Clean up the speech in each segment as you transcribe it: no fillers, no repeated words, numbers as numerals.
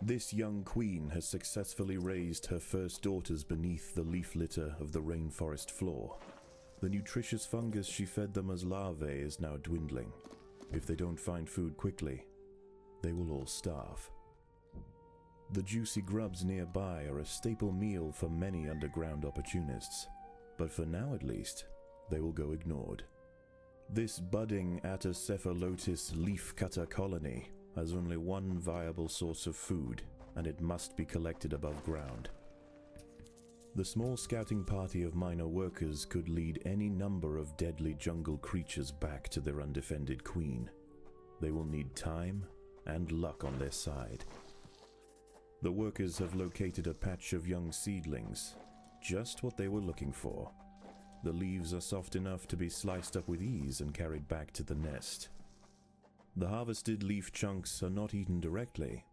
This young queen has successfully raised her first daughters beneath the leaf litter of the rainforest floor. The nutritious fungus she fed them as larvae is now dwindling. If they don't find food quickly, they will all starve. The juicy grubs nearby are a staple meal for many underground opportunists, but for now at least, they will go ignored. This budding Atacephalotus leafcutter colony has only one viable source of food, and it must be collected above ground. The small scouting party of minor workers could lead any number of deadly jungle creatures back to their undefended queen. They will need time and luck on their side. The workers have located a patch of young seedlings, just what they were looking for. The leaves are soft enough to be sliced up with ease and carried back to the nest. The harvested leaf chunks are not eaten directly.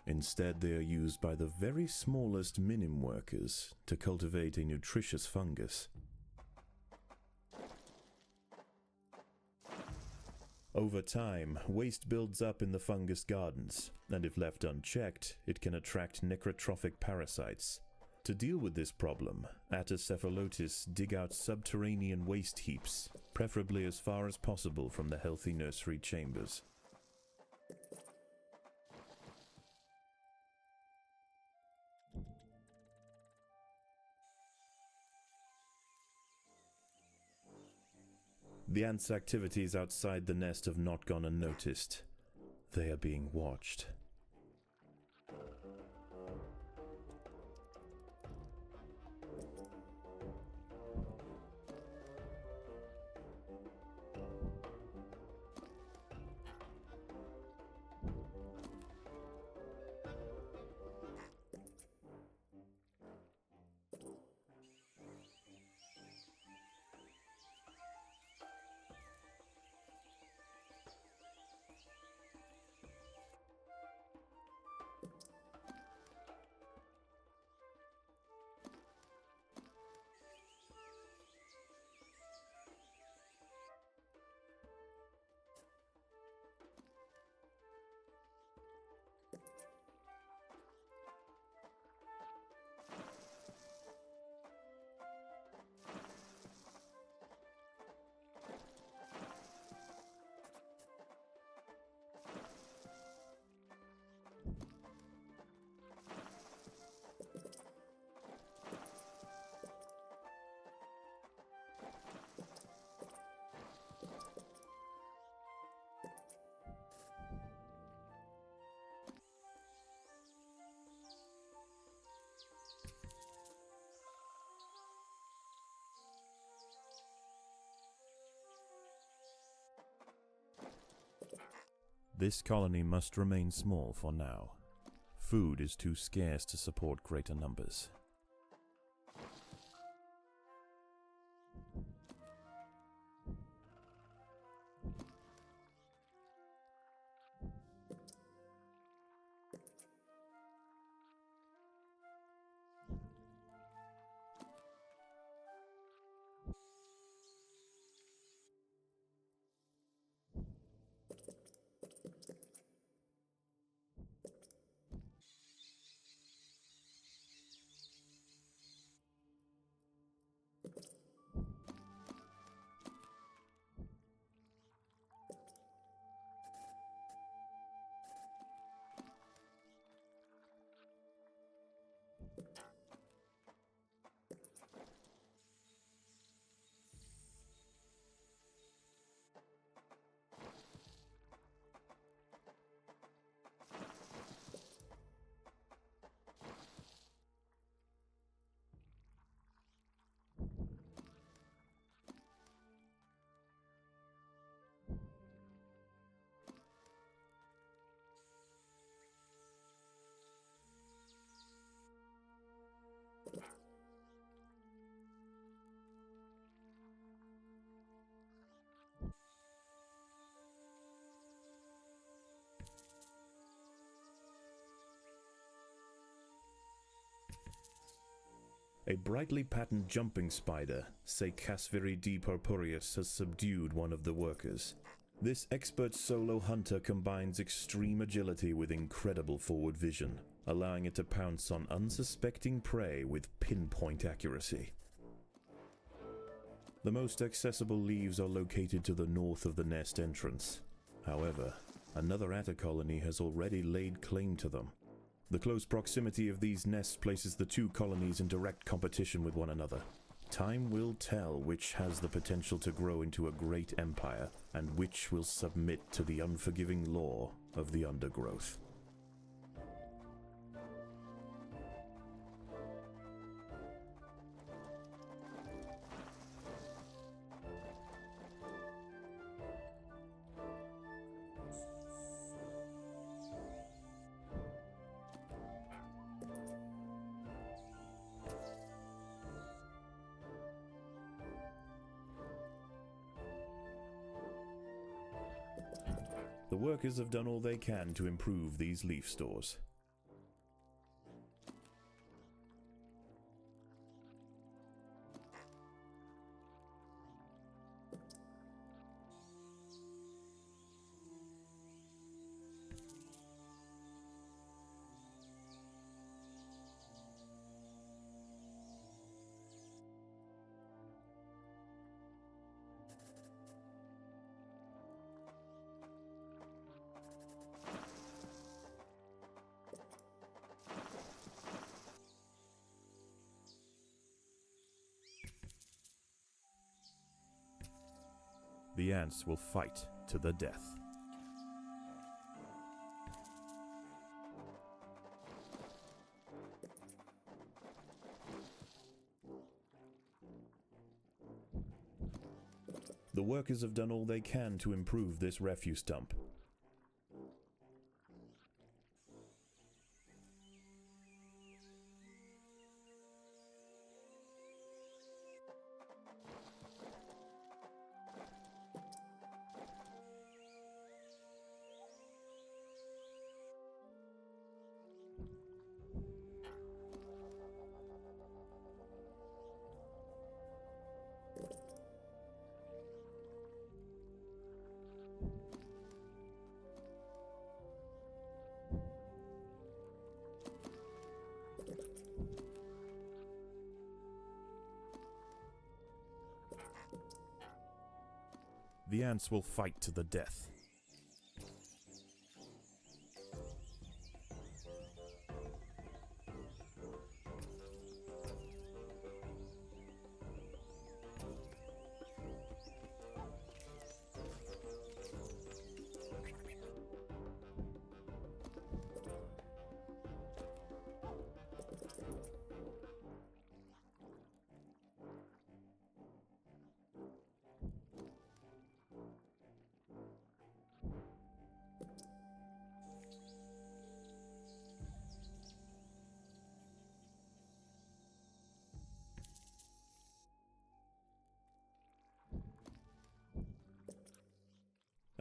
Instead, they are used by the very smallest minim workers to cultivate a nutritious fungus. Over time, waste builds up in the fungus gardens, and if left unchecked, it can attract necrotrophic parasites. To deal with this problem, Atacephalotus dig out subterranean waste heaps, preferably as far as possible from the healthy nursery chambers. The ants' activities outside the nest have not gone unnoticed. They are being watched. This colony must remain small for now. Food is too scarce to support greater numbers. A brightly patterned jumping spider, Casviri D. purpureus, has subdued one of the workers. This expert solo hunter combines extreme agility with incredible forward vision. allowing it to pounce on unsuspecting prey with pinpoint accuracy. The most accessible leaves are located to the north of the nest entrance. However, another atta colony has already laid claim to them. The close proximity of these nests places the two colonies in direct competition with one another. Time will tell which has the potential to grow into a great empire, and which will submit to the unforgiving law of the Undergrowth. The workers have done all they can to improve these leaf stores. The ants will fight to the death. The workers have done all they can to improve this refuse dump. The ants will fight to the death.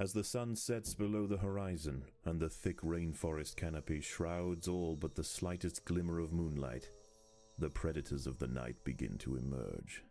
As the sun sets below the horizon and the thick rainforest canopy shrouds all but the slightest glimmer of moonlight, the predators of the night begin to emerge.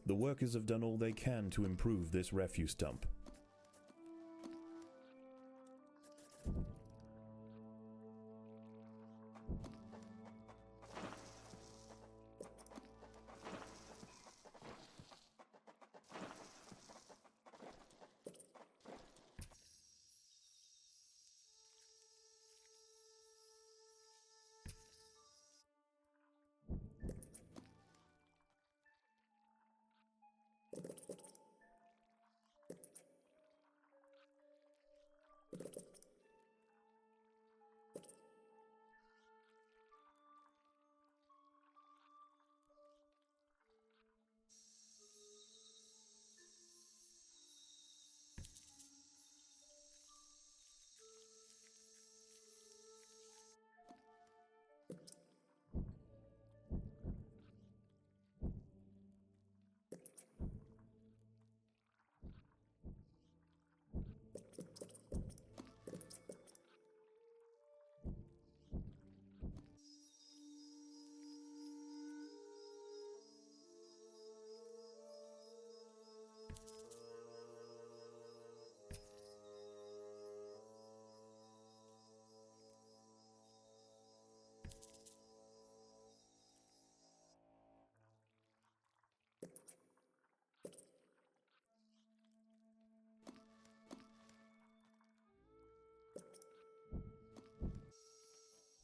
The workers have done all they can to improve this refuse dump.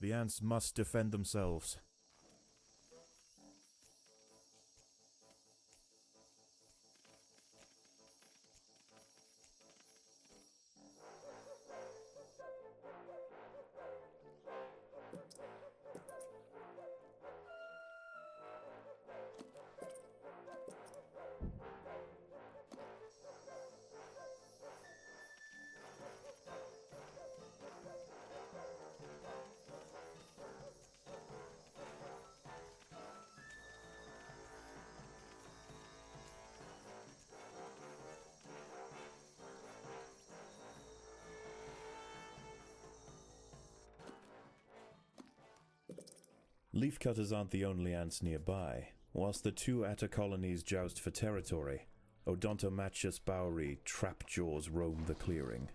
The ants must defend themselves. Leafcutters aren't the only ants nearby. Whilst the two atta colonies joust for territory, Odontomachus bauri trapjaws roam the clearing.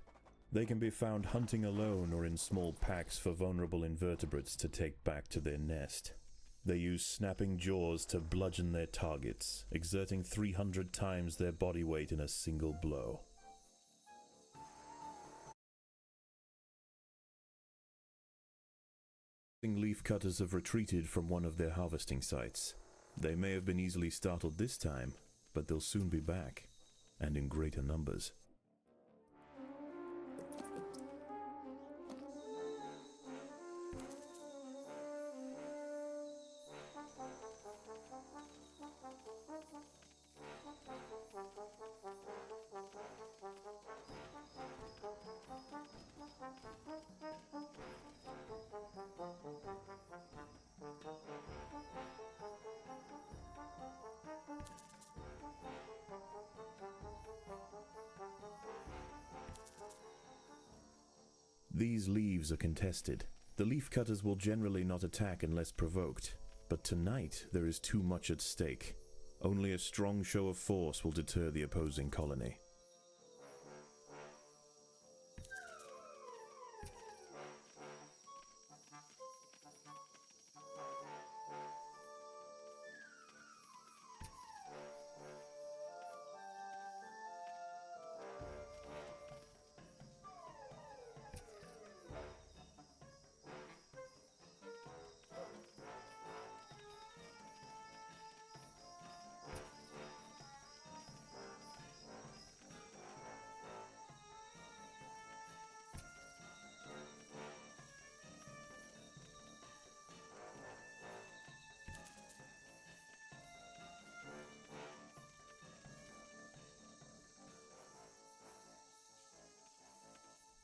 They can be found hunting alone or in small packs for vulnerable invertebrates to take back to their nest. They use snapping jaws to bludgeon their targets, exerting 300 times their body weight in a single blow. Leafcutters have retreated from one of their harvesting sites. They may have been easily startled this time, but they'll soon be back, and in greater numbers. These leaves are contested. The leafcutters will generally not attack unless provoked, but tonight there is too much at stake. Only a strong show of force will deter the opposing colony.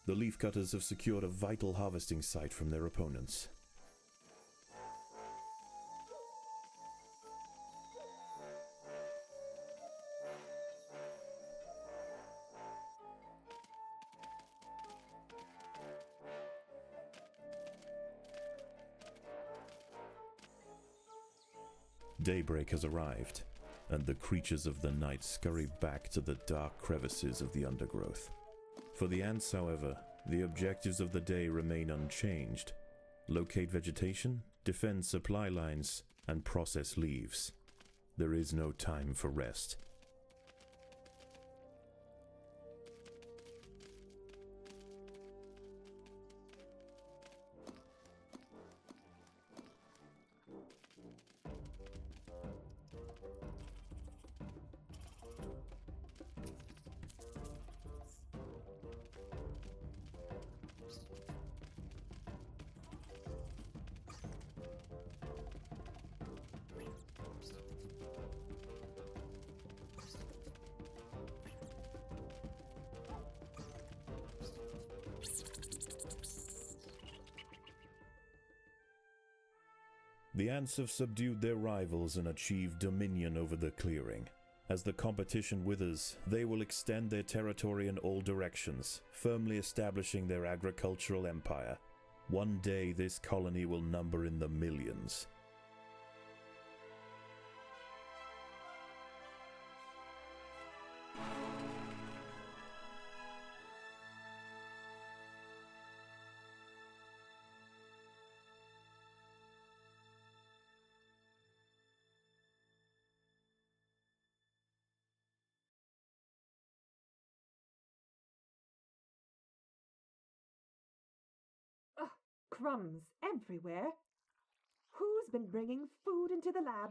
The leafcutters have secured a vital harvesting site from their opponents. Daybreak has arrived. and the creatures of the night scurry back to the dark crevices of the undergrowth. For the ants, however, the objectives of the day remain unchanged. Locate vegetation, defend supply lines, and process leaves. There is no time for rest. The ants have subdued their rivals and achieved dominion over the clearing. As the competition withers, they will extend their territory in all directions, firmly establishing their agricultural empire. One day this colony will number in the millions. Ugh, crumbs everywhere. Who's been bringing food into the lab?